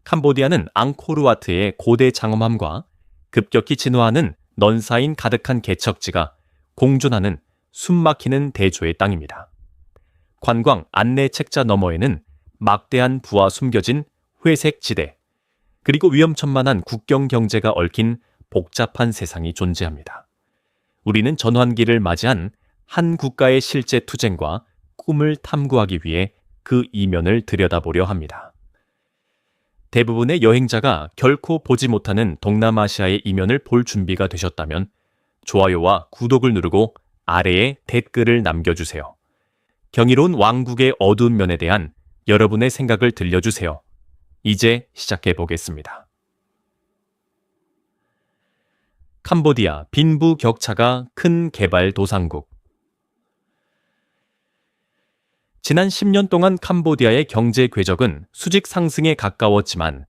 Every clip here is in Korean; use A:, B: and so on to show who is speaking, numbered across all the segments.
A: 캄보디아는 앙코르와트의 고대 장엄함과 급격히 진화하는 넌사인 가득한 개척지가 공존하는 숨막히는 대조의 땅입니다. 관광 안내 책자 너머에는 막대한 부와 숨겨진 회색 지대, 그리고 위험천만한 국경 경제가 얽힌 복잡한 세상이 존재합니다. 우리는 전환기를 맞이한 한 국가의 실제 투쟁과 꿈을 탐구하기 위해 그 이면을 들여다보려 합니다. 대부분의 여행자가 결코 보지 못하는 동남아시아의 이면을 볼 준비가 되셨다면 좋아요와 구독을 누르고 아래에 댓글을 남겨주세요. 경이로운 왕국의 어두운 면에 대한 여러분의 생각을 들려주세요. 이제 시작해 보겠습니다. 캄보디아 빈부격차가 큰 개발도상국. 지난 10년 동안 캄보디아의 경제 궤적은 수직 상승에 가까웠지만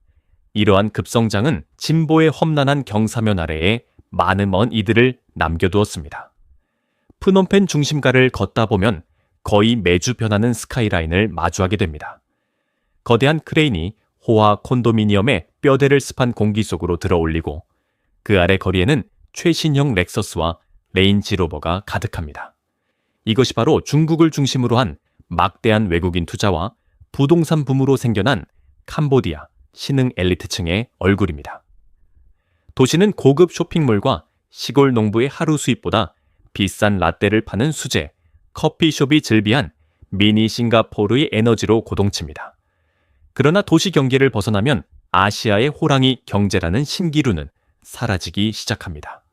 A: 이러한 급성장은 진보의 험난한 경사면 아래에 많은 먼 이들을 남겨두었습니다. 프놈펜 중심가를 걷다 보면 거의 매주 변하는 스카이라인을 마주하게 됩니다. 거대한 크레인이 호화 콘도미니엄의 뼈대를 습한 공기 속으로 들어올리고 그 아래 거리에는 최신형 렉서스와 레인지로버가 가득합니다. 이것이 바로 중국을 중심으로 한 막대한 외국인 투자와 부동산 붐으로 생겨난 캄보디아 신흥 엘리트층의 얼굴입니다. 도시는 고급 쇼핑몰과 시골 농부의 하루 수입보다 비싼 라떼를 파는 수제, 커피숍이 즐비한 미니 싱가포르의 에너지로 고동칩니다. 그러나 도시 경계를 벗어나면 아시아의 호랑이 경제라는 신기루는 사라지기 시작합니다.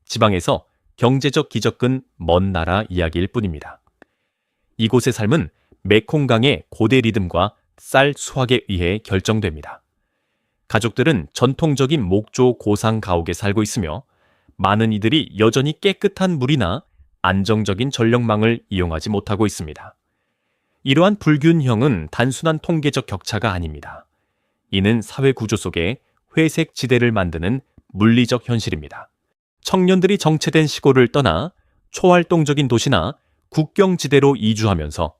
A: 지방에서 경제적 기적은 먼 나라 이야기일 뿐입니다. 이곳의 삶은 메콩강의 고대 리듬과 쌀 수확에 의해 결정됩니다. 가족들은 전통적인 목조 고상 가옥에 살고 있으며 많은 이들이 여전히 깨끗한 물이나 안정적인 전력망을 이용하지 못하고 있습니다. 이러한 불균형은 단순한 통계적 격차가 아닙니다. 이는 사회 구조 속에 회색 지대를 만드는 물리적 현실입니다. 청년들이 정체된 시골을 떠나 초활동적인 도시나 국경지대로 이주하면서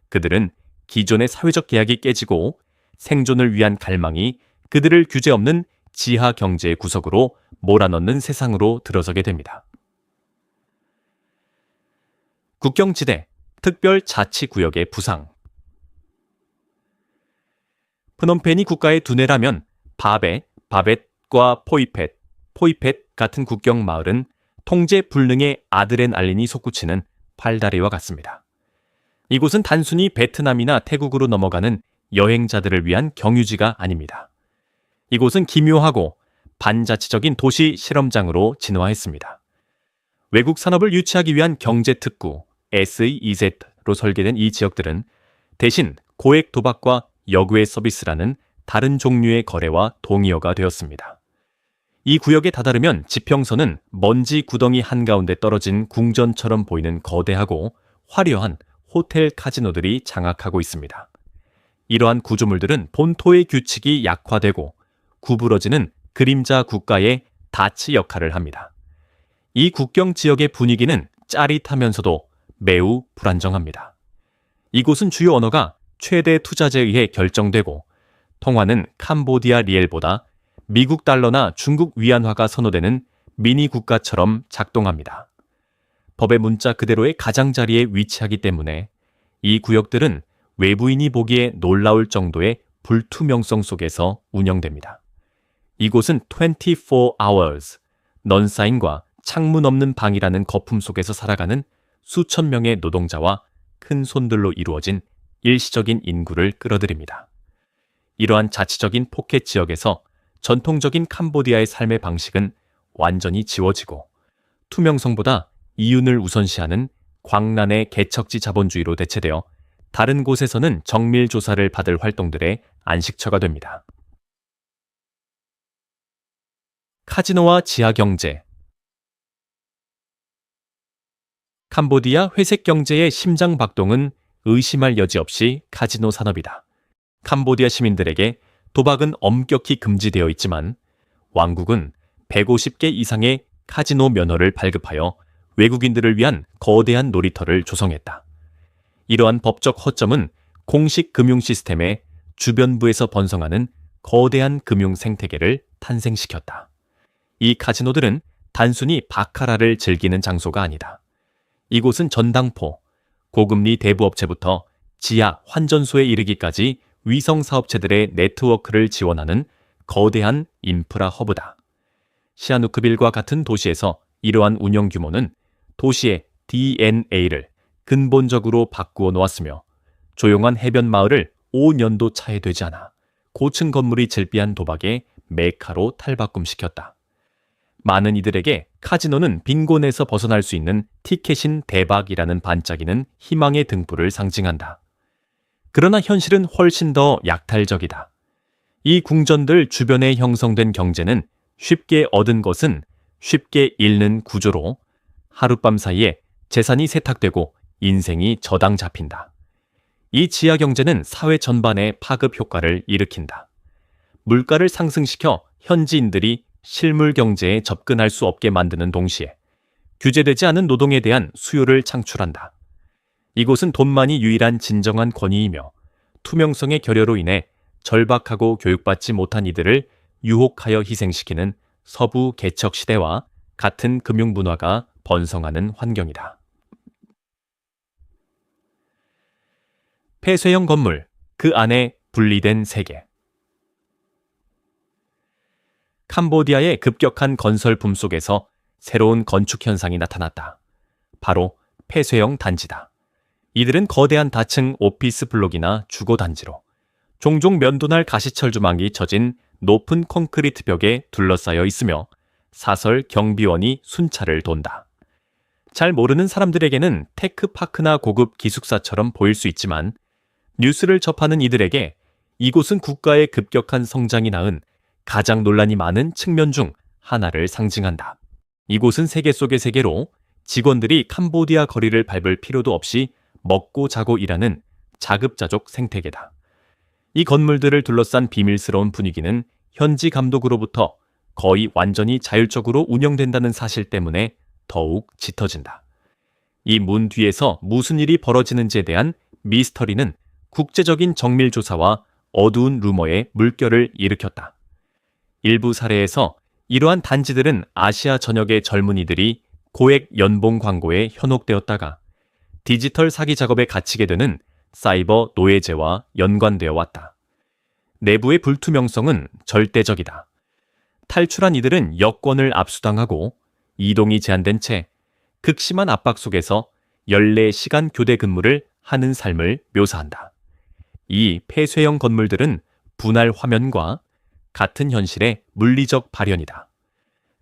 A: 그들은 기존의 사회적 계약이 깨지고 생존을 위한 갈망이 그들을 규제 없는 지하 경제의 구석으로 몰아넣는 세상으로 들어서게 됩니다. 국경지대, 특별자치구역의 부상. 프놈펜이 국가의 두뇌라면 바벳과 포이펫 같은 국경 마을은 통제 불능의 아드레날린이 솟구치는 팔다리와 같습니다. 이곳은 단순히 베트남이나 태국으로 넘어가는 여행자들을 위한 경유지가 아닙니다. 이곳은 기묘하고 반자치적인 도시 실험장으로 진화했습니다. 외국 산업을 유치하기 위한 경제특구 SEZ로 설계된 이 지역들은 대신 고액 도박과 여구의 서비스라는 다른 종류의 거래와 동의어가 되었습니다. 이 구역에 다다르면 지평선은 먼지 구덩이 한가운데 떨어진 궁전처럼 보이는 거대하고 화려한 호텔 카지노들이 장악하고 있습니다. 이러한 구조물들은 본토의 규칙이 약화되고 구부러지는 그림자 국가의 다치 역할을 합니다. 이 국경 지역의 분위기는 짜릿하면서도 매우 불안정합니다. 이곳은 주요 언어가 최대 투자자에 의해 결정되고 통화는 캄보디아 리엘보다 미국 달러나 중국 위안화가 선호되는 미니 국가처럼 작동합니다. 법의 문자 그대로의 가장자리에 위치하기 때문에 이 구역들은 외부인이 보기에 놀라울 정도의 불투명성 속에서 운영됩니다. 이곳은 24 hours, 넌사인과 창문 없는 방이라는 거품 속에서 살아가는 수천 명의 노동자와 큰 손들로 이루어진 일시적인 인구를 끌어들입니다. 이러한 자치적인 포켓 지역에서 전통적인 캄보디아의 삶의 방식은 완전히 지워지고 투명성보다 이윤을 우선시하는 광란의 개척지 자본주의로 대체되어 다른 곳에서는 정밀 조사를 받을 활동들의 안식처가 됩니다. 카지노와 지하경제. 캄보디아 회색 경제의 심장 박동은 의심할 여지 없이 카지노 산업이다. 캄보디아 시민들에게 도박은 엄격히 금지되어 있지만 왕국은 150개 이상의 카지노 면허를 발급하여 외국인들을 위한 거대한 놀이터를 조성했다. 이러한 법적 허점은 공식 금융 시스템의 주변부에서 번성하는 거대한 금융 생태계를 탄생시켰다. 이 카지노들은 단순히 바카라를 즐기는 장소가 아니다. 이곳은 전당포, 고금리 대부업체부터 지하 환전소에 이르기까지 위성 사업체들의 네트워크를 지원하는 거대한 인프라 허브다. 시아누크빌과 같은 도시에서 이러한 운영 규모는 도시의 DNA를 근본적으로 바꾸어 놓았으며 조용한 해변 마을을 5년도 차에 되지 않아 고층 건물이 질비한 도박의 메카로 탈바꿈시켰다. 많은 이들에게 카지노는 빈곤에서 벗어날 수 있는 티켓인 대박이라는 반짝이는 희망의 등불을 상징한다. 그러나 현실은 훨씬 더 약탈적이다. 이 궁전들 주변에 형성된 경제는 쉽게 얻은 것은 쉽게 잃는 구조로 하룻밤 사이에 재산이 세탁되고 인생이 저당 잡힌다. 이 지하 경제는 사회 전반에 파급 효과를 일으킨다. 물가를 상승시켜 현지인들이 실물 경제에 접근할 수 없게 만드는 동시에 규제되지 않은 노동에 대한 수요를 창출한다. 이곳은 돈만이 유일한 진정한 권위이며 투명성의 결여로 인해 절박하고 교육받지 못한 이들을 유혹하여 희생시키는 서부 개척 시대와 같은 금융 문화가 번성하는 환경이다. 폐쇄형 건물, 그 안에 분리된 세계. 캄보디아의 급격한 건설 붐 속에서 새로운 건축 현상이 나타났다. 바로 폐쇄형 단지다. 이들은 거대한 다층 오피스 블록이나 주거 단지로 종종 면도날 가시철 조망이 쳐진 높은 콘크리트 벽에 둘러싸여 있으며 사설 경비원이 순찰을 돈다. 잘 모르는 사람들에게는 테크파크나 고급 기숙사처럼 보일 수 있지만 뉴스를 접하는 이들에게 이곳은 국가의 급격한 성장이 낳은 가장 논란이 많은 측면 중 하나를 상징한다. 이곳은 세계 속의 세계로 직원들이 캄보디아 거리를 밟을 필요도 없이 먹고 자고 일하는 자급자족 생태계다. 이 건물들을 둘러싼 비밀스러운 분위기는 현지 감독으로부터 거의 완전히 자율적으로 운영된다는 사실 때문에 더욱 짙어진다. 이 문 뒤에서 무슨 일이 벌어지는지에 대한 미스터리는 국제적인 정밀조사와 어두운 루머에 물결을 일으켰다. 일부 사례에서 이러한 단지들은 아시아 전역의 젊은이들이 고액 연봉 광고에 현혹되었다가 디지털 사기 작업에 갇히게 되는 사이버 노예제와 연관되어 왔다. 내부의 불투명성은 절대적이다. 탈출한 이들은 여권을 압수당하고 이동이 제한된 채 극심한 압박 속에서 14시간 교대 근무를 하는 삶을 묘사한다. 이 폐쇄형 건물들은 분할 화면과 같은 현실의 물리적 발현이다.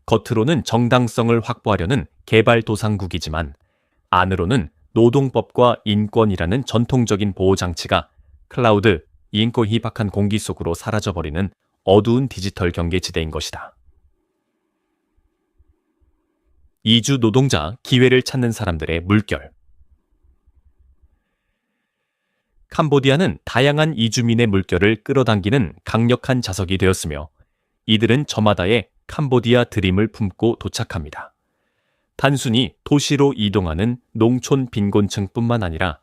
A: 겉으로는 정당성을 확보하려는 개발도상국이지만 안으로는 노동법과 인권이라는 전통적인 보호장치가 클라우드, 인고 희박한 공기 속으로 사라져버리는 어두운 디지털 경계지대인 것이다. 이주 노동자, 기회를 찾는 사람들의 물결. 캄보디아는 다양한 이주민의 물결을 끌어당기는 강력한 자석이 되었으며 이들은 저마다의 캄보디아 드림을 품고 도착합니다. 단순히 도시로 이동하는 농촌 빈곤층뿐만 아니라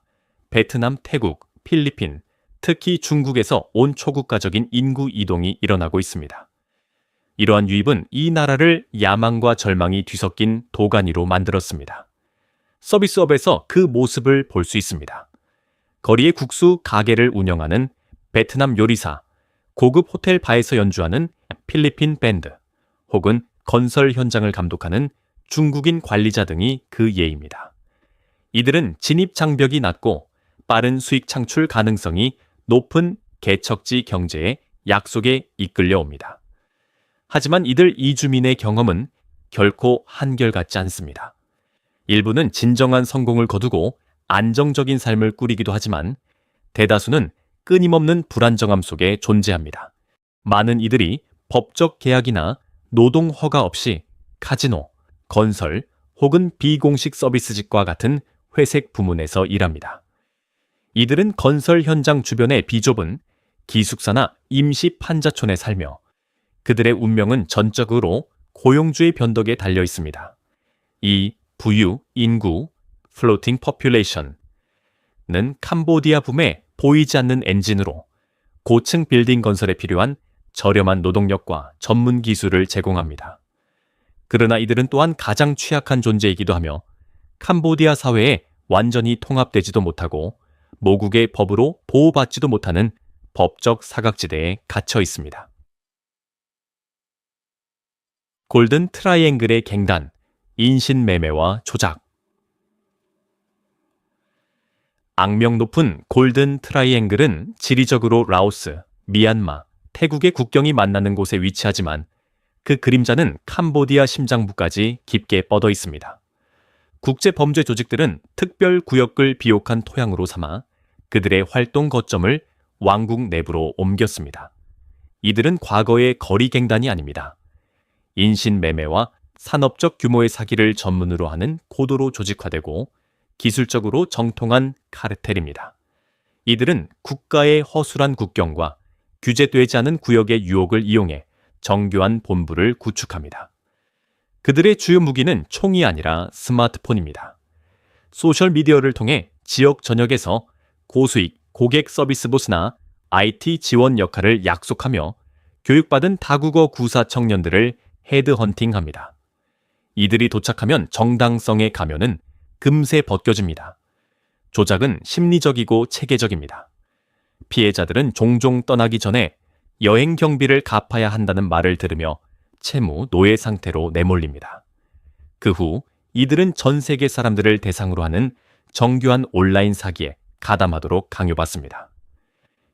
A: 베트남, 태국, 필리핀, 특히 중국에서 온 초국가적인 인구 이동이 일어나고 있습니다. 이러한 유입은 이 나라를 야망과 절망이 뒤섞인 도가니로 만들었습니다. 서비스업에서 그 모습을 볼 수 있습니다. 거리의 국수 가게를 운영하는 베트남 요리사, 고급 호텔 바에서 연주하는 필리핀 밴드, 혹은 건설 현장을 감독하는 중국인 관리자 등이 그 예입니다. 이들은 진입 장벽이 낮고 빠른 수익 창출 가능성이 높은 개척지 경제의 약속에 이끌려 옵니다. 하지만 이들 이주민의 경험은 결코 한결같지 않습니다. 일부는 진정한 성공을 거두고 안정적인 삶을 꾸리기도 하지만 대다수는 끊임없는 불안정함 속에 존재합니다. 많은 이들이 법적 계약이나 노동 허가 없이 카지노, 건설 혹은 비공식 서비스직과 같은 회색 부문에서 일합니다. 이들은 건설 현장 주변의 비좁은 기숙사나 임시 판자촌에 살며 그들의 운명은 전적으로 고용주의 변덕에 달려 있습니다. 이 부유, 인구, 플로팅 퍼퓰레이션은 캄보디아 붐의 보이지 않는 엔진으로 고층 빌딩 건설에 필요한 저렴한 노동력과 전문 기술을 제공합니다. 그러나 이들은 또한 가장 취약한 존재이기도 하며 캄보디아 사회에 완전히 통합되지도 못하고 모국의 법으로 보호받지도 못하는 법적 사각지대에 갇혀 있습니다. 골든 트라이앵글의 갱단, 인신매매와 조작. 악명 높은 골든 트라이앵글은 지리적으로 라오스, 미얀마, 태국의 국경이 만나는 곳에 위치하지만 그 그림자는 캄보디아 심장부까지 깊게 뻗어 있습니다. 국제 범죄 조직들은 특별 구역을 비옥한 토양으로 삼아 그들의 활동 거점을 왕국 내부로 옮겼습니다. 이들은 과거의 거리갱단이 아닙니다. 인신매매와 산업적 규모의 사기를 전문으로 하는 고도로 조직화되고 기술적으로 정통한 카르텔입니다. 이들은 국가의 허술한 국경과 규제되지 않은 구역의 유혹을 이용해 정교한 본부를 구축합니다. 그들의 주요 무기는 총이 아니라 스마트폰입니다. 소셜미디어를 통해 지역 전역에서 고수익 고객 서비스 보스나 IT 지원 역할을 약속하며 교육받은 다국어 구사 청년들을 헤드헌팅합니다. 이들이 도착하면 정당성의 가면은 금세 벗겨집니다. 조작은 심리적이고 체계적입니다. 피해자들은 종종 떠나기 전에 여행 경비를 갚아야 한다는 말을 들으며 채무 노예 상태로 내몰립니다. 그 후 이들은 전 세계 사람들을 대상으로 하는 정교한 온라인 사기에 가담하도록 강요받습니다.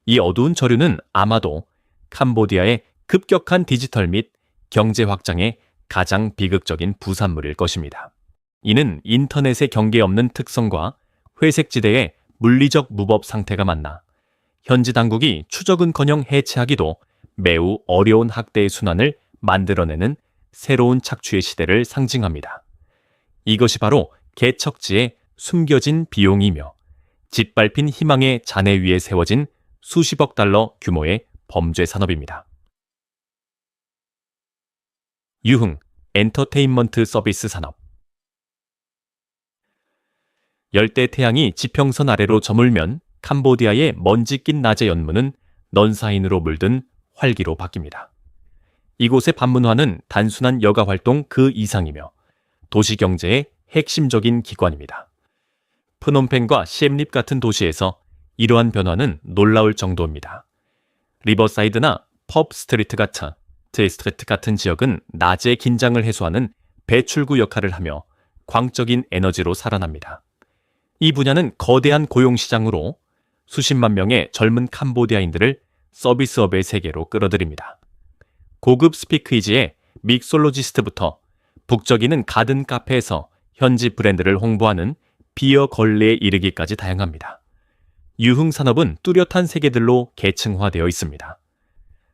A: 이 어두운 저류는 아마도 캄보디아의 급격한 디지털 및 경제 확장의 가장 비극적인 부산물일 것입니다. 이는 인터넷의 경계 없는 특성과 회색지대의 물리적 무법 상태가 만나 현지 당국이 추적은커녕 해체하기도 매우 어려운 학대의 순환을 만들어내는 새로운 착취의 시대를 상징합니다. 이것이 바로 개척지의 숨겨진 비용이며 짓밟힌 희망의 잔해 위에 세워진 수십억 달러 규모의 범죄 산업입니다. 유흥, 엔터테인먼트 서비스 산업. 열대 태양이 지평선 아래로 저물면 캄보디아의 먼지 낀 낮의 연문은 넌사인으로 물든 활기로 바뀝니다. 이곳의 반문화는 단순한 여가 활동 그 이상이며 도시 경제의 핵심적인 기관입니다. 프놈펜과 시엠립 같은 도시에서 이러한 변화는 놀라울 정도입니다. 리버사이드나 펍 스트리트 같은 지역은 낮의 긴장을 해소하는 배출구 역할을 하며 광적인 에너지로 살아납니다. 이 분야는 거대한 고용시장으로 수십만 명의 젊은 캄보디아인들을 서비스업의 세계로 끌어들입니다. 고급 스피크이지의 믹솔로지스트부터 북적이는 가든 카페에서 현지 브랜드를 홍보하는 비어 걸레에 이르기까지 다양합니다. 유흥산업은 뚜렷한 세계들로 계층화되어 있습니다.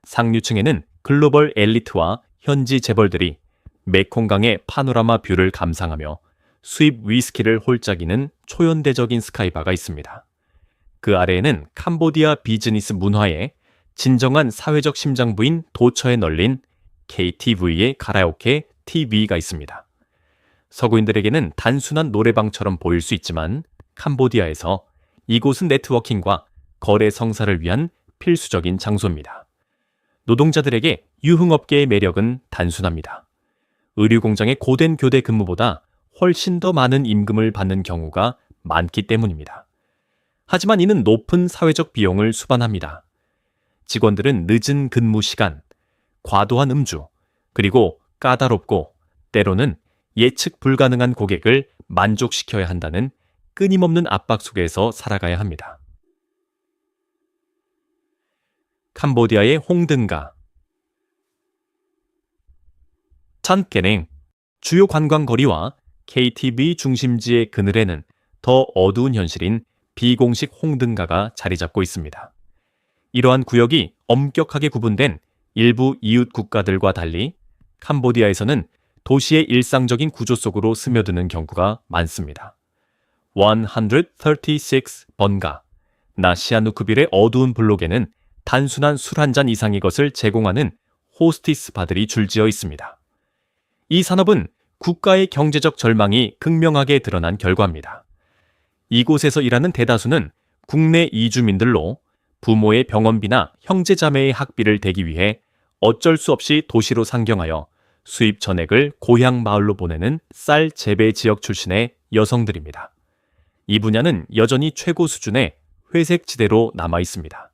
A: 상류층에는 글로벌 엘리트와 현지 재벌들이 메콩강의 파노라마 뷰를 감상하며 수입 위스키를 홀짝이는 초연대적인 스카이바가 있습니다. 그 아래에는 캄보디아 비즈니스 문화의 진정한 사회적 심장부인 도처에 널린 KTV의 가라오케 TV가 있습니다. 서구인들에게는 단순한 노래방처럼 보일 수 있지만 캄보디아에서 이곳은 네트워킹과 거래 성사를 위한 필수적인 장소입니다. 노동자들에게 유흥업계의 매력은 단순합니다. 의류공장의 고된 교대 근무보다 훨씬 더 많은 임금을 받는 경우가 많기 때문입니다. 하지만 이는 높은 사회적 비용을 수반합니다. 직원들은 늦은 근무 시간, 과도한 음주, 그리고 까다롭고 때로는 예측 불가능한 고객을 만족시켜야 한다는 끊임없는 압박 속에서 살아가야 합니다. 캄보디아의 홍등가. 찬케랭, 주요 관광거리와 KTV 중심지의 그늘에는 더 어두운 현실인 비공식 홍등가가 자리 잡고 있습니다. 이러한 구역이 엄격하게 구분된 일부 이웃 국가들과 달리 캄보디아에서는 도시의 일상적인 구조 속으로 스며드는 경우가 많습니다. 136번가, 나시아누크빌의 어두운 블록에는 단순한 술 한 잔 이상의 것을 제공하는 호스티스 바들이 줄지어 있습니다. 이 산업은 국가의 경제적 절망이 극명하게 드러난 결과입니다. 이곳에서 일하는 대다수는 국내 이주민들로 부모의 병원비나 형제자매의 학비를 대기 위해 어쩔 수 없이 도시로 상경하여 수입 전액을 고향 마을로 보내는 쌀 재배 지역 출신의 여성들입니다. 이 분야는 여전히 최고 수준의 회색 지대로 남아 있습니다.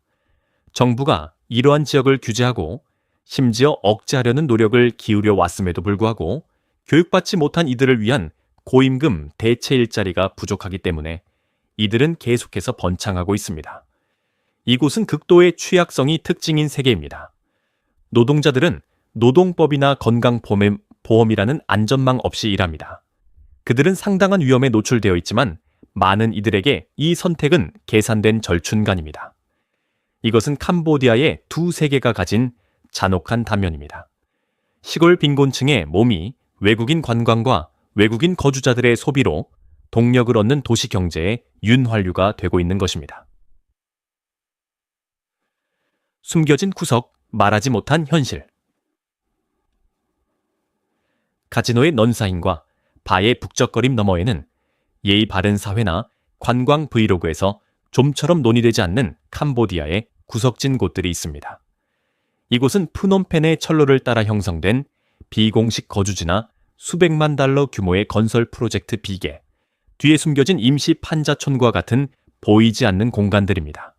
A: 정부가 이러한 지역을 규제하고 심지어 억제하려는 노력을 기울여 왔음에도 불구하고 교육받지 못한 이들을 위한 고임금 대체 일자리가 부족하기 때문에 이들은 계속해서 번창하고 있습니다. 이곳은 극도의 취약성이 특징인 세계입니다. 노동자들은 노동법이나 건강보험이라는 안전망 없이 일합니다. 그들은 상당한 위험에 노출되어 있지만 많은 이들에게 이 선택은 계산된 절충간입니다. 이것은 캄보디아의 두 세계가 가진 잔혹한 단면입니다. 시골 빈곤층의 몸이 외국인 관광과 외국인 거주자들의 소비로 동력을 얻는 도시 경제의 윤활유가 되고 있는 것입니다. 숨겨진 구석, 말하지 못한 현실. 카지노의 넌사인과 바의 북적거림 너머에는 예의 바른 사회나 관광 브이로그에서 좀처럼 논의되지 않는 캄보디아의 구석진 곳들이 있습니다. 이곳은 프놈펜의 철로를 따라 형성된 비공식 거주지나 수백만 달러 규모의 건설 프로젝트 비계, 뒤에 숨겨진 임시 판자촌과 같은 보이지 않는 공간들입니다.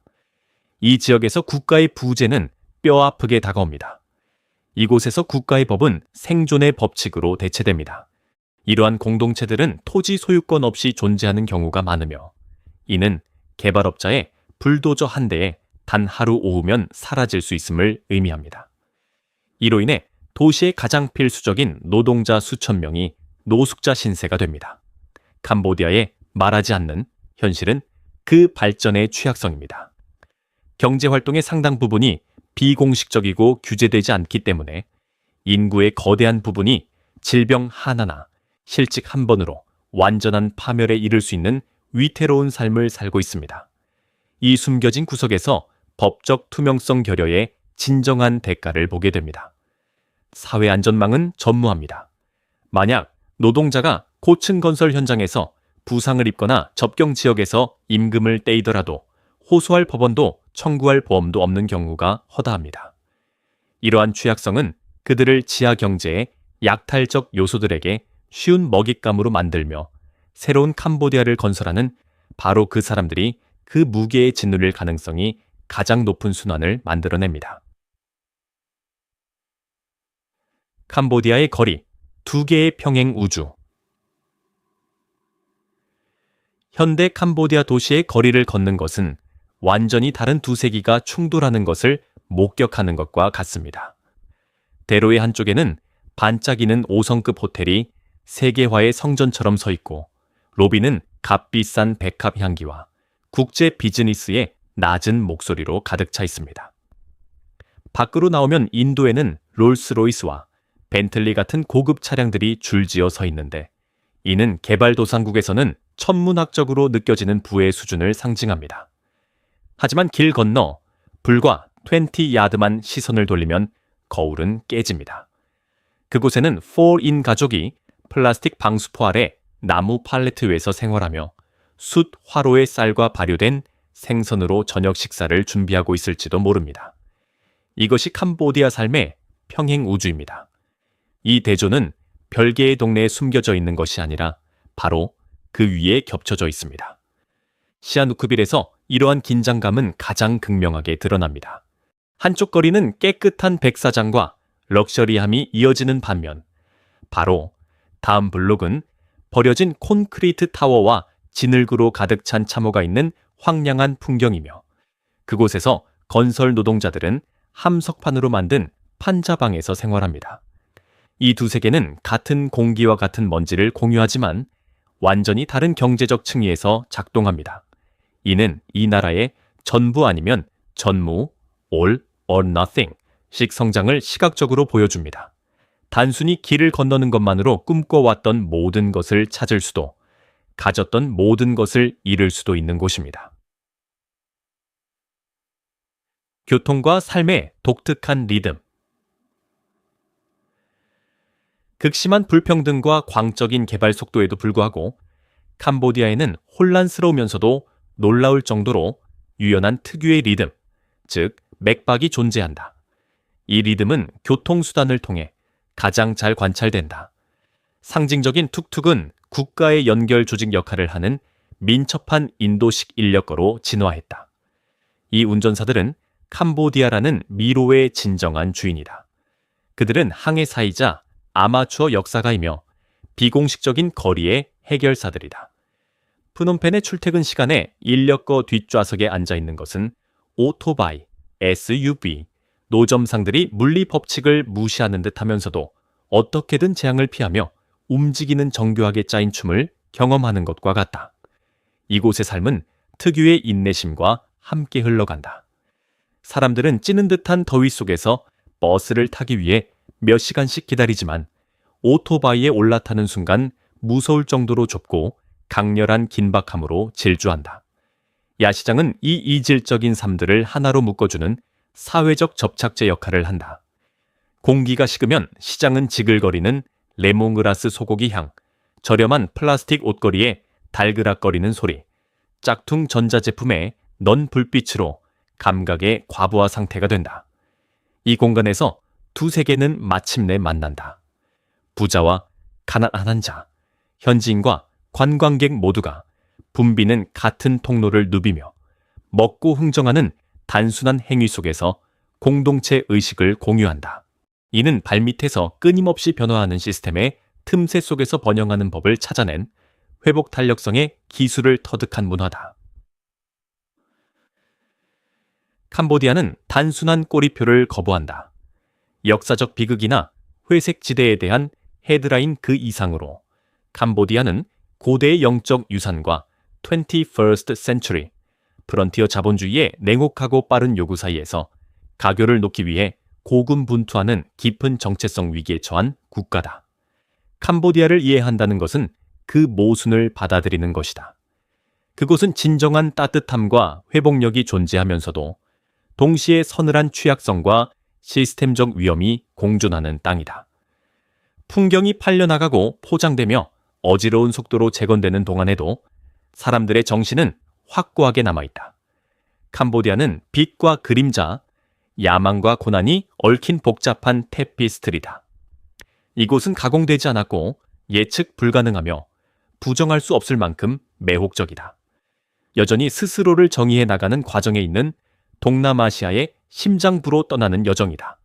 A: 이 지역에서 국가의 부재는 뼈아프게 다가옵니다. 이곳에서 국가의 법은 생존의 법칙으로 대체됩니다. 이러한 공동체들은 토지 소유권 없이 존재하는 경우가 많으며 이는 개발업자의 불도저 한 대에 단 하루 오후면 사라질 수 있음을 의미합니다. 이로 인해 도시의 가장 필수적인 노동자 수천 명이 노숙자 신세가 됩니다. 캄보디아의 말하지 않는 현실은 그 발전의 취약성입니다. 경제활동의 상당 부분이 비공식적이고 규제되지 않기 때문에 인구의 거대한 부분이 질병 하나나 실직 한 번으로 완전한 파멸에 이를 수 있는 위태로운 삶을 살고 있습니다. 이 숨겨진 구석에서 법적 투명성 결여의 진정한 대가를 보게 됩니다. 사회 안전망은 전무합니다. 만약 노동자가 고층 건설 현장에서 부상을 입거나 접경 지역에서 임금을 떼이더라도 호소할 법원도 청구할 보험도 없는 경우가 허다합니다. 이러한 취약성은 그들을 지하 경제의 약탈적 요소들에게 쉬운 먹잇감으로 만들며 새로운 캄보디아를 건설하는 바로 그 사람들이 그 무게에 짓눌릴 가능성이 가장 높은 순환을 만들어냅니다. 캄보디아의 거리, 두 개의 평행 우주. 현대 캄보디아 도시의 거리를 걷는 것은 완전히 다른 두 세기가 충돌하는 것을 목격하는 것과 같습니다. 대로의 한쪽에는 반짝이는 5성급 호텔이 세계화의 성전처럼 서 있고 로비는 값비싼 백합 향기와 국제 비즈니스의 낮은 목소리로 가득 차 있습니다. 밖으로 나오면 인도에는 롤스로이스와 벤틀리 같은 고급 차량들이 줄지어 서 있는데 이는 개발도상국에서는 천문학적으로 느껴지는 부의 수준을 상징합니다. 하지만 길 건너 불과 20야드만 시선을 돌리면 거울은 깨집니다. 그곳에는 4인 가족이 플라스틱 방수포 아래 나무 팔레트 위에서 생활하며 숯 화로의 쌀과 발효된 생선으로 저녁 식사를 준비하고 있을지도 모릅니다. 이것이 캄보디아 삶의 평행 우주입니다. 이 대조는 별개의 동네에 숨겨져 있는 것이 아니라 바로 그 위에 겹쳐져 있습니다. 시아누크빌에서 이러한 긴장감은 가장 극명하게 드러납니다. 한쪽 거리는 깨끗한 백사장과 럭셔리함이 이어지는 반면 바로 다음 블록은 버려진 콘크리트 타워와 진흙으로 가득 찬 참호가 있는 황량한 풍경이며 그곳에서 건설 노동자들은 함석판으로 만든 판자방에서 생활합니다. 이 두 세계는 같은 공기와 같은 먼지를 공유하지만 완전히 다른 경제적 층위에서 작동합니다. 이는 이 나라의 전부 아니면 전무, all or nothing 식 성장을 시각적으로 보여줍니다. 단순히 길을 건너는 것만으로 꿈꿔왔던 모든 것을 찾을 수도, 가졌던 모든 것을 잃을 수도 있는 곳입니다. 교통과 삶의 독특한 리듬. 극심한 불평등과 광적인 개발 속도에도 불구하고 캄보디아에는 혼란스러우면서도 놀라울 정도로 유연한 특유의 리듬, 즉 맥박이 존재한다. 이 리듬은 교통수단을 통해 가장 잘 관찰된다. 상징적인 툭툭은 국가의 연결 조직 역할을 하는 민첩한 인도식 인력거로 진화했다. 이 운전사들은 캄보디아라는 미로의 진정한 주인이다. 그들은 항해사이자 아마추어 역사가이며 비공식적인 거리의 해결사들이다. 프놈펜의 출퇴근 시간에 인력거 뒷좌석에 앉아있는 것은 오토바이, SUV, 노점상들이 물리 법칙을 무시하는 듯 하면서도 어떻게든 재앙을 피하며 움직이는 정교하게 짜인 춤을 경험하는 것과 같다. 이곳의 삶은 특유의 인내심과 함께 흘러간다. 사람들은 찌는 듯한 더위 속에서 버스를 타기 위해 몇 시간씩 기다리지만 오토바이에 올라타는 순간 무서울 정도로 좁고 강렬한 긴박함으로 질주한다. 야시장은 이 이질적인 삶들을 하나로 묶어주는 사회적 접착제 역할을 한다. 공기가 식으면 시장은 지글거리는 레몬그라스 소고기 향, 저렴한 플라스틱 옷걸이에 달그락거리는 소리, 짝퉁 전자제품의 넌 불빛으로 감각의 과부하 상태가 된다. 이 공간에서 두 세계는 마침내 만난다. 부자와 가난한 자, 현지인과 관광객 모두가 붐비는 같은 통로를 누비며 먹고 흥정하는 단순한 행위 속에서 공동체 의식을 공유한다. 이는 발밑에서 끊임없이 변화하는 시스템의 틈새 속에서 번영하는 법을 찾아낸 회복 탄력성의 기술을 터득한 문화다. 캄보디아는 단순한 꼬리표를 거부한다. 역사적 비극이나 회색 지대에 대한 헤드라인 그 이상으로 캄보디아는 고대의 영적 유산과 21st century, 프런티어 자본주의의 냉혹하고 빠른 요구 사이에서 가교를 놓기 위해 고군분투하는 깊은 정체성 위기에 처한 국가다. 캄보디아를 이해한다는 것은 그 모순을 받아들이는 것이다. 그곳은 진정한 따뜻함과 회복력이 존재하면서도 동시에 서늘한 취약성과 시스템적 위험이 공존하는 땅이다. 풍경이 팔려나가고 포장되며 어지러운 속도로 재건되는 동안에도 사람들의 정신은 확고하게 남아있다. 캄보디아는 빛과 그림자, 야망과 고난이 얽힌 복잡한 테피스트리다. 이곳은 가공되지 않았고 예측 불가능하며 부정할 수 없을 만큼 매혹적이다. 여전히 스스로를 정의해 나가는 과정에 있는 동남아시아의 심장부로 떠나는 여정이다.